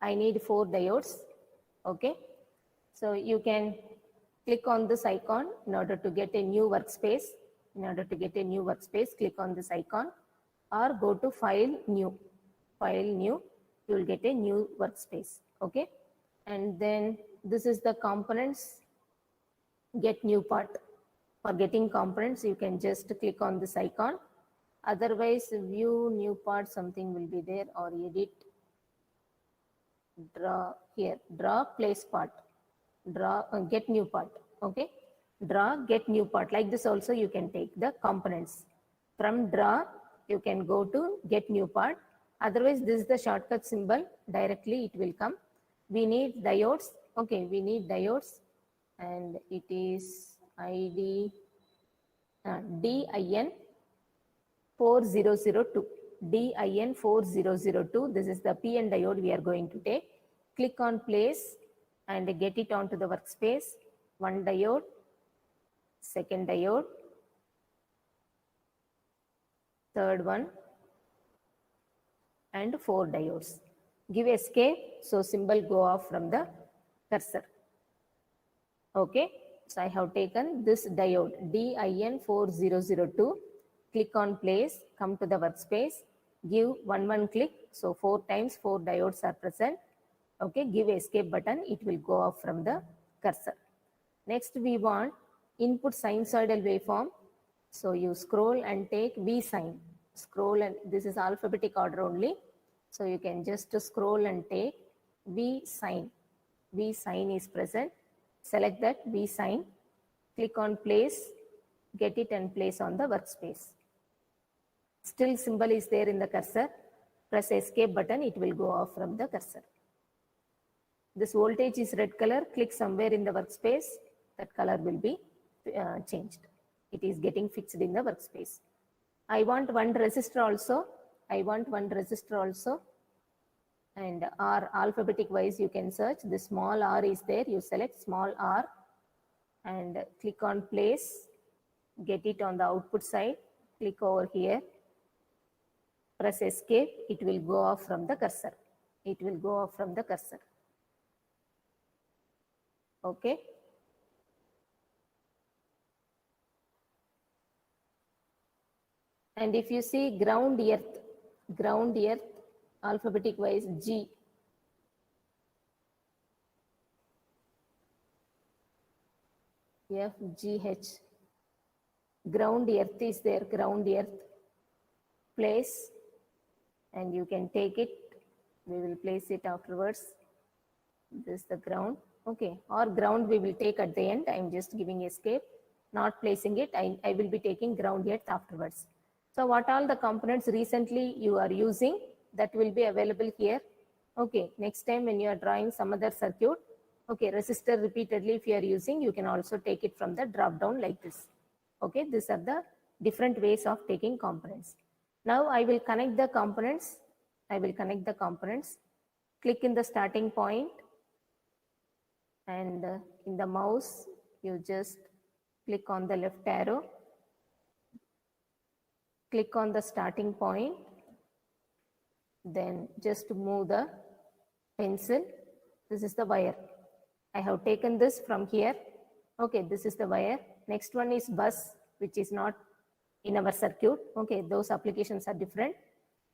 I need 4 diodes. Okay, so you can click on this icon in order to get a new workspace. In order to get a new workspace, click on this icon or go to File, New. File, New, you will get a new workspace. Okay, and then this is the components, get new part. For getting components, you can just click on this icon. Otherwise, view new part, something will be there, or edit, draw here, draw, place part, draw, get new part. Okay, draw, get new part. Like this also you can take the components. From draw, you can go to get new part. Otherwise, this is the shortcut symbol. Directly it will come. We need diodes. Okay, we need diodes, and it is ID DIN 4002. DIN 4002. This is the PN diode we are going to take. Click on place and get it onto the workspace. One diode, second diode, third one, and 4 diodes. Give escape, so symbol go off from the cursor. Okay, so I have taken this diode DIN 4002. Click on place, come to the workspace, give one click, so 4 times 4 diodes are present. Okay, give escape button, it will go off from the cursor. Next we want input sinusoidal waveform. So you scroll and take V sine. Scroll, and this is alphabetic order only. So you can just scroll and take V sine. V sine is present. Select that V sine. Click on place, get it and place on the workspace. Still symbol is there in the cursor. Press escape button, it will go off from the cursor. This voltage is red color. Click somewhere in the workspace. That color will be changed. It is getting fixed in the workspace. I want one resistor also. And R, alphabetic wise you can search. The small r is there. You select small r and click on place. Get it on the output side. Click over here. Press escape. It will go off from the cursor. It will go off from the cursor. Okay. And if you see ground earth, alphabetic wise G. F, G, H. Ground earth is there, ground earth. Place, and you can take it. We will place it afterwards. This is the ground. Okay, or ground we will take at the end. I am just giving escape, not placing it. I will be taking ground earth afterwards. So what all the components recently you are using, that will be available here. Okay, next time when you are drawing some other circuit, okay, resistor repeatedly if you are using, you can also take it from the drop down like this. Okay, these are the different ways of taking components. Now I will connect the components. Click in the starting point, and in the mouse, you just click on the left arrow. Click on the starting point. Then just move the pencil. This is the wire. I have taken this from here. Okay, this is the wire. Next one is bus, which is not in our circuit. Okay, those applications are different.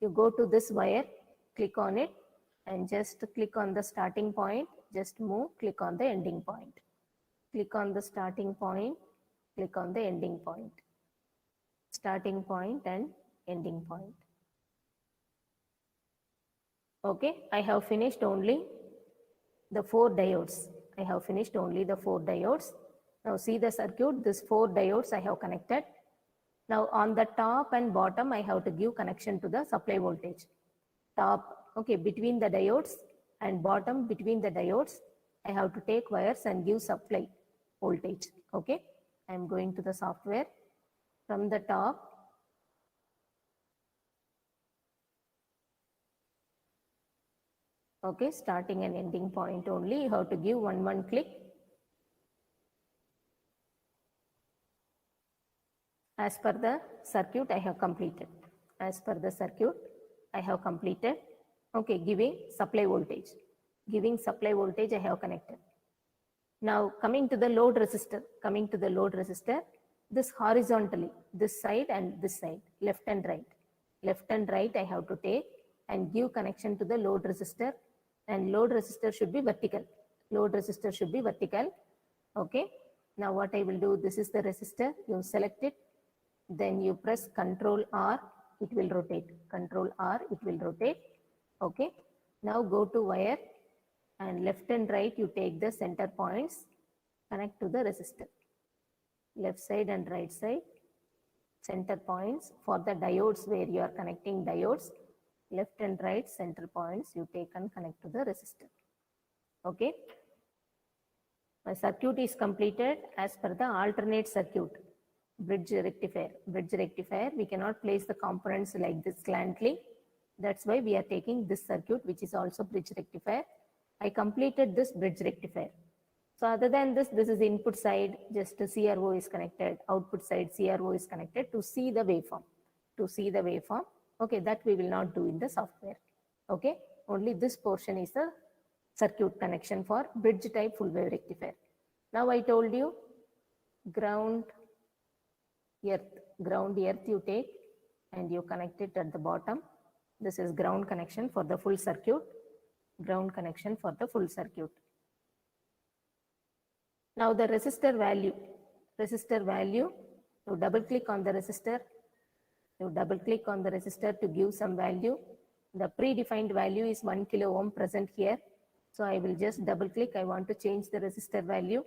You go to this wire, click on it, and just click on the starting point. Just move, click on the ending point. Click on the starting point, click on the ending point. Starting point and ending point. Okay, I have finished only the 4 diodes. Now see the circuit, this 4 diodes I have connected. Now on the top and bottom, I have to give connection to the supply voltage. Top, okay, between the diodes, and bottom between the diodes, I have to take wires and give supply voltage. Okay, I am going to the software. From the top, okay, starting and ending point only, you have to give one click. As per the circuit, I have completed. Okay, giving supply voltage. giving supply voltage I have connected. Now coming to the load resistor, this horizontally, this side and this side, left and right I have to take and give connection to the load resistor, and load resistor should be vertical. Okay. Now what I will do, this is the resistor, you select it, then you press Ctrl R, it will rotate. Okay. Now go to wire and left and right you take the center points, connect to the resistor. Left side and right side, center points for the diodes where you are connecting diodes. Left and right center points you take and connect to the resistor. Okay. My circuit is completed as per the alternate circuit. Bridge rectifier, we cannot place the components like this slantly. That's why we are taking this circuit, which is also bridge rectifier. I completed this bridge rectifier. So other than this is input side, just a CRO is connected, output side CRO is connected to see the waveform. Okay, that we will not do in the software. Okay, only this portion is the circuit connection for bridge type full wave rectifier. Now I told you ground earth you take and you connect it at the bottom. This is ground connection for the full circuit. Now the resistor value, you double click on the resistor, to give some value. The predefined value is 1 kilo ohm present here. So I will just double click, I want to change the resistor value.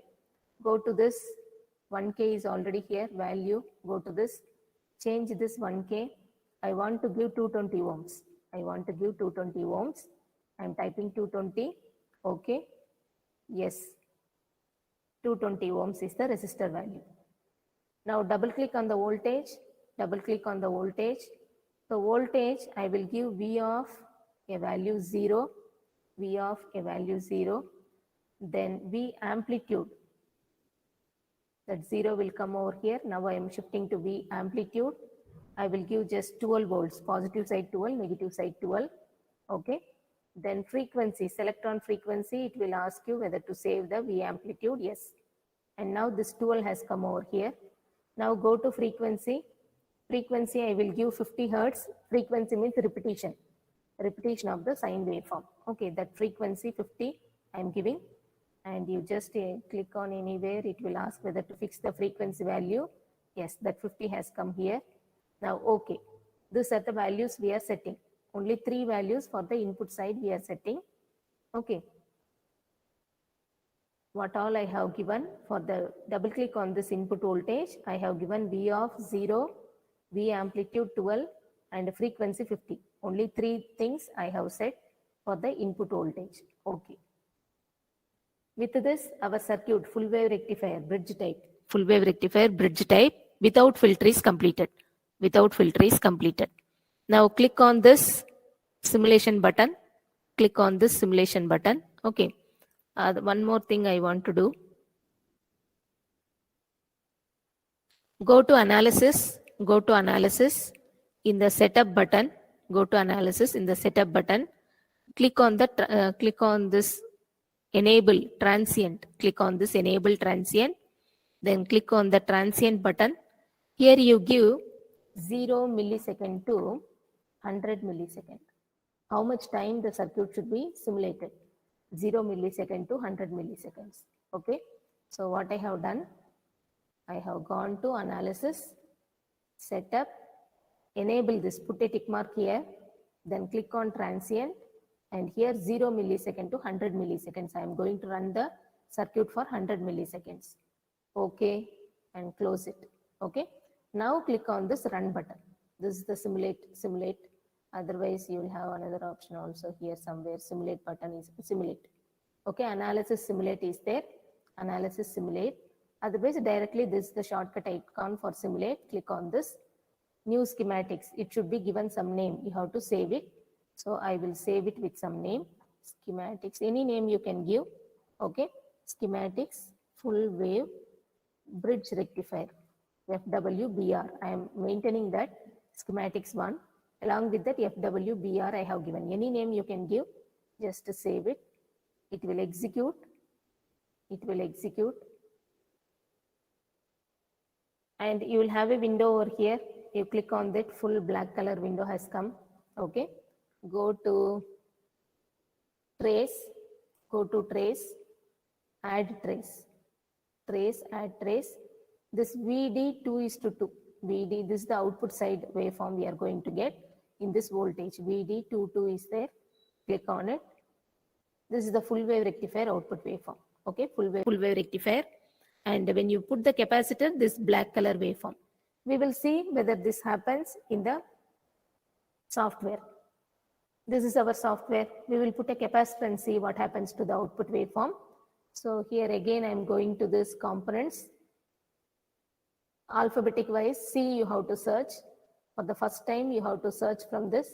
Go to this, 1K is already here, value, go to this, change this 1K. I want to give 220 ohms. I'm typing 220, okay, yes, 220 ohms is the resistor value. Now double click on the voltage, So voltage, I will give V of a value 0, then V amplitude, that 0 will come over here. Now I am shifting to V amplitude. I will give just 12 volts, positive side 12, negative side 12. Okay. Then frequency, select on frequency. It will ask you whether to save the V amplitude. Yes. And now this 12 has come over here. Now go to frequency. Frequency, I will give 50 hertz. Frequency means repetition of the sine waveform. Okay, that frequency 50 I am giving. And you just click on anywhere. It will ask whether to fix the frequency value. Yes, that 50 has come here. Now, okay. These are the values we are setting. Only 3 values for the input side we are setting. Okay. What all I have given for the double click on this input voltage, I have given V of 0, V amplitude 12 and frequency 50. Only 3 things I have set for the input voltage. Okay. With this, our circuit full wave rectifier bridge type without filter is completed. Now click on this simulation button. Okay. One more thing I want to do. Go to analysis. In the setup button. Click on this enable transient. Then click on the transient button. Here you give 0 millisecond to 100 millisecond. How much time the circuit should be simulated? 0 millisecond to 100 milliseconds. Okay. So what I have done, I have gone to analysis, setup, enable this, put a tick mark here, then click on transient, and here 0 millisecond to 100 milliseconds. I am going to run the circuit for 100 milliseconds. Okay, and close it. Okay. Now click on this run button. This is the simulate. Otherwise, you will have another option also here somewhere. Simulate button is simulate. Okay, analysis simulate is there. Otherwise, directly this is the shortcut icon for simulate. Click on this. New schematics. It should be given some name. You have to save it. So I will save it with some name. Schematics. Any name you can give. Okay. Schematics. Full wave bridge rectifier. FWBR. I am maintaining that schematics 1. Along with that FWBR I have given. Any name you can give. Just to save it. It will execute. It will execute. And you will have a window over here. You click on that, full black color window has come. Okay. Go to trace. Go to trace. Add trace. Trace, add trace. This VD2 is to 2. VD, this is the output side waveform we are going to get in this voltage. VD22 is there. Click on it. This is the full wave rectifier output waveform. Okay, full wave rectifier. And when you put the capacitor, this black color waveform. We will see whether this happens in the software. This is our software. We will put a capacitor and see what happens to the output waveform. So here again, I'm going to this components. Alphabetic wise, see you have to search. For the first time, you have to search from this.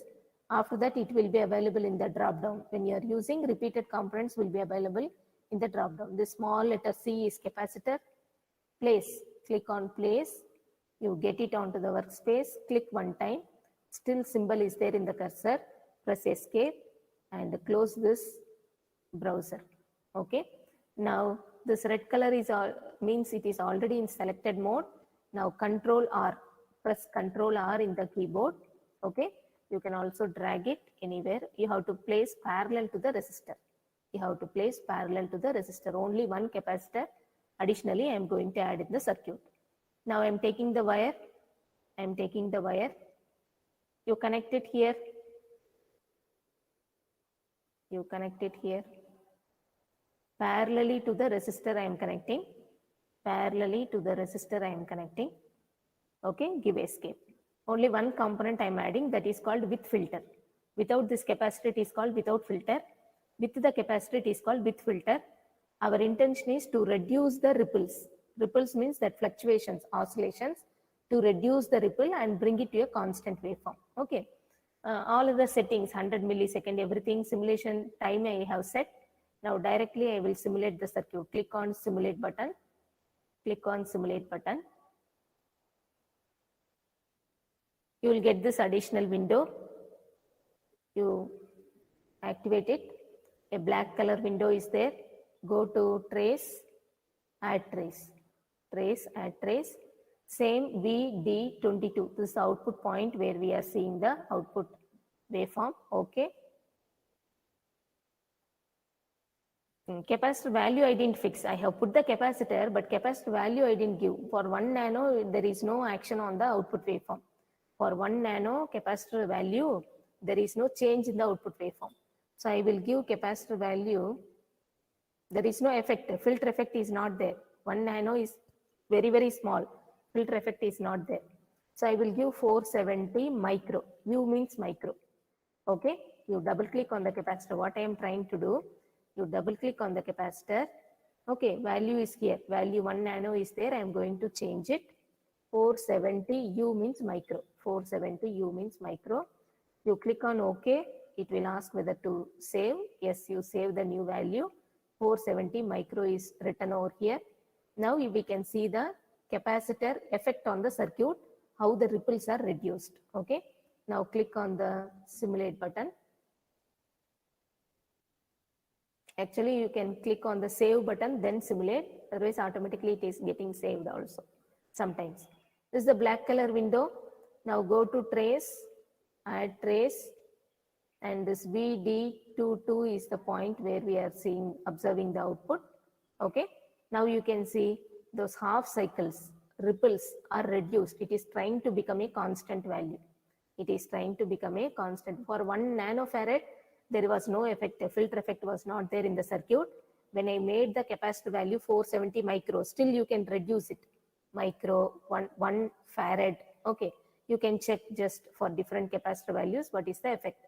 After that, it will be available in the drop down. When you are using, repeated components will be available in the drop down. This small letter C is capacitor. Place. Click on place. You get it onto the workspace. Click one time. Still symbol is there in the cursor. Press escape and close this browser. Okay. Now this red color is all means it is already in selected mode. Now Control R. Press Control R in the keyboard. Okay. You can also drag it anywhere. You have to place parallel to the resistor. You have to place parallel to the resistor. Only one capacitor. Additionally, I am going to add in the circuit. Now I am taking the wire. I am taking the wire. You connect it here. You connect it here. Parallelly to the resistor I am connecting. Parallelly to the resistor I am connecting. Okay, give escape. Only one component I am adding, that is called with filter. Without this capacitor it is called without filter. With the capacitor it is called with filter. Our intention is to reduce the ripples. Ripples means that fluctuations, oscillations, to reduce the ripple and bring it to a constant waveform. Okay. All of the settings, 100 millisecond, everything, simulation time I have set. Now directly I will simulate the circuit. Click on simulate button. Click on simulate button. You will get this additional window. You activate it. A black color window is there. Go to trace, add trace. Trace, add trace. Same VD22. This is the output point where we are seeing the output waveform. Okay. Capacitor value I didn't fix. I have put the capacitor, but capacitor value I didn't give. For 1 nano, there is no action on the output waveform. For 1 nano capacitor value, there is no change in the output waveform. So I will give capacitor value. There is no effect. Filter effect is not there. 1 nano is very, very small. Filter effect is not there. So I will give 470 micro. U means micro. Okay. You double click on the capacitor. What I am trying to do, you double click on the capacitor. Okay. Value is here. Value 1 nano is there. I am going to change it. 470 U means micro. 470 U means micro. You click on OK. It will ask whether to save. Yes, you save the new value. 470 micro is written over here. Now we can see the capacitor effect on the circuit, how the ripples are reduced. Okay. Now click on the simulate button. Actually, you can click on the save button, then simulate. Otherwise, automatically it is getting saved also sometimes. This is the black color window. Now go to trace, add trace, and this VD22 is the point where we are observing the output. Okay. Now you can see those half cycles, ripples are reduced. It is trying to become a constant value. It is trying to become a constant. For 1 nanofarad, there was no effect. A filter effect was not there in the circuit. When I made the capacitor value 470 micro, still you can reduce it. Micro, 1 farad. Okay. You can check just for different capacitor values what is the effect.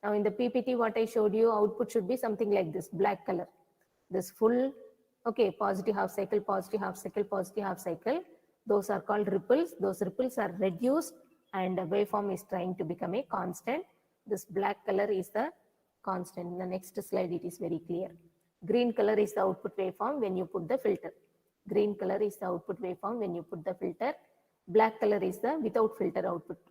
Now in the PPT, what I showed you, output should be something like this, black color. This full, okay, positive half cycle, positive half cycle, positive half cycle. Those are called ripples. Those ripples are reduced and the waveform is trying to become a constant. This black color is the constant. In the next slide, it is very clear. Green color is the output waveform when you put the filter. Green color is the output waveform when you put the filter. Black color is the without filter output